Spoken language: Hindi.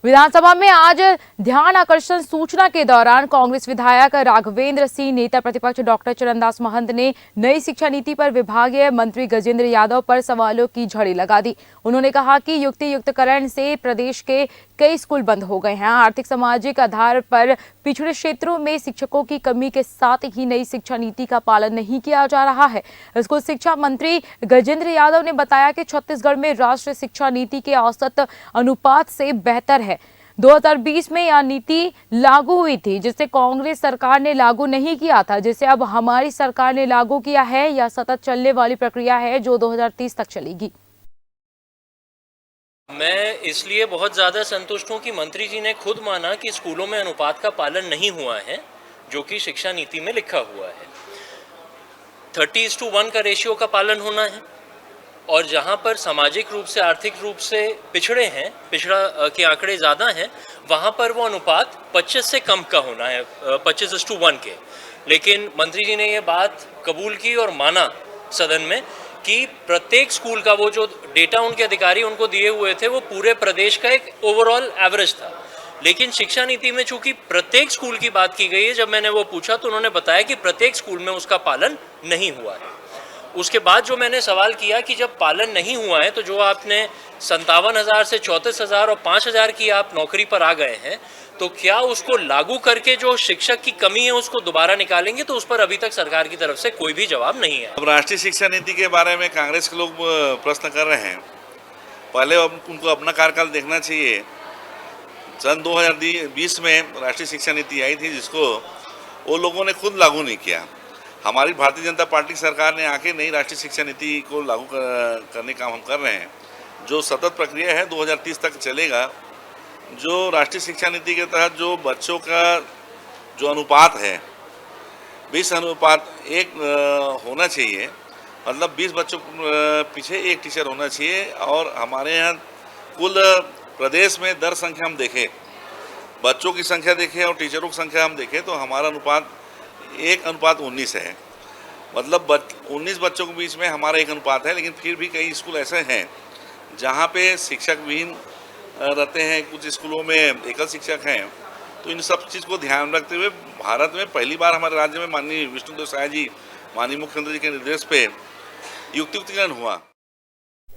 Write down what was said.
विधानसभा में आज ध्यान आकर्षण सूचना के दौरान कांग्रेस विधायक राघवेंद्र सिंह, नेता प्रतिपक्ष डॉक्टर चरणदास महंत ने नई शिक्षा नीति पर विभागीय मंत्री गजेंद्र यादव पर सवालों की झड़ी लगा दी। उन्होंने कहा कि युक्तियुक्तकरण से प्रदेश के कई स्कूल बंद हो गए हैं। आर्थिक सामाजिक आधार पर पिछड़े क्षेत्रों में शिक्षकों की कमी के साथ ही नई शिक्षा नीति का पालन नहीं किया जा रहा है। स्कूल शिक्षा मंत्री गजेंद्र यादव ने बताया कि छत्तीसगढ़ में राष्ट्रीय शिक्षा नीति के औसत अनुपात से बेहतर है। 2020 में यह नीति लागू हुई थी, जिसे कांग्रेस सरकार ने लागू नहीं किया था, जिसे अब हमारी सरकार ने लागू किया है। यह सतत चलने वाली प्रक्रिया है जो 2030 तक चलेगी। मैं इसलिए बहुत ज़्यादा संतुष्ट हूँ कि मंत्री जी ने खुद माना कि स्कूलों में अनुपात का पालन नहीं हुआ है, जो कि शिक्षा नीति में लिखा हुआ है। 30:1 का रेशियो का पालन होना है, और जहाँ पर सामाजिक रूप से, आर्थिक रूप से पिछड़े हैं, पिछड़ा के आंकड़े ज़्यादा हैं, वहाँ पर वो अनुपात 25 से कम का होना है, 25:1 के। लेकिन मंत्री जी ने ये बात कबूल की और माना सदन में कि प्रत्येक स्कूल का वो जो डेटा उनके अधिकारी उनको दिए हुए थे वो पूरे प्रदेश का एक ओवरऑल एवरेज था। लेकिन शिक्षा नीति में चूंकि प्रत्येक स्कूल की बात की गई है, जब मैंने वो पूछा तो उन्होंने बताया कि प्रत्येक स्कूल में उसका पालन नहीं हुआ है। उसके बाद जो मैंने सवाल किया कि जब पालन नहीं हुआ है तो जो आपने 57,000 से 34,000 और 5,000 की आप नौकरी पर आ गए हैं, तो क्या उसको लागू करके जो शिक्षक की कमी है उसको दोबारा निकालेंगे? तो उस पर अभी तक सरकार की तरफ से कोई भी जवाब नहीं है। अब राष्ट्रीय शिक्षा नीति के बारे में कांग्रेस के लोग प्रश्न कर रहे हैं। पहले उनको अपना कार्यकाल देखना चाहिए। सन 2020 में राष्ट्रीय शिक्षा नीति आई थी, जिसको वो लोगों ने खुद लागू नहीं किया। हमारी भारतीय जनता पार्टी सरकार ने आके नई राष्ट्रीय शिक्षा नीति को लागू करने का काम हम कर रहे हैं, जो सतत प्रक्रिया है 2030 तक चलेगा। जो राष्ट्रीय शिक्षा नीति के तहत जो बच्चों का जो अनुपात है 20:1 होना चाहिए, मतलब 20 बच्चों पीछे एक टीचर होना चाहिए। और हमारे यहाँ कुल प्रदेश में दर संख्या हम देखें, बच्चों की संख्या देखें और टीचरों की संख्या हम देखें, तो हमारा अनुपात 1:19 है। मतलब 19 बच्चों के बीच में हमारा एक अनुपात है। लेकिन फिर भी कई स्कूल ऐसे हैं जहाँ पे शिक्षक विहीन रहते हैं, कुछ स्कूलों में एकल शिक्षक हैं। तो इन सब चीज़ को ध्यान रखते हुए भारत में पहली बार हमारे राज्य में माननीय विष्णुदेव साय जी, माननीय मुख्यमंत्री जी के निर्देश पे युक्तियुक्तिकरण हुआ।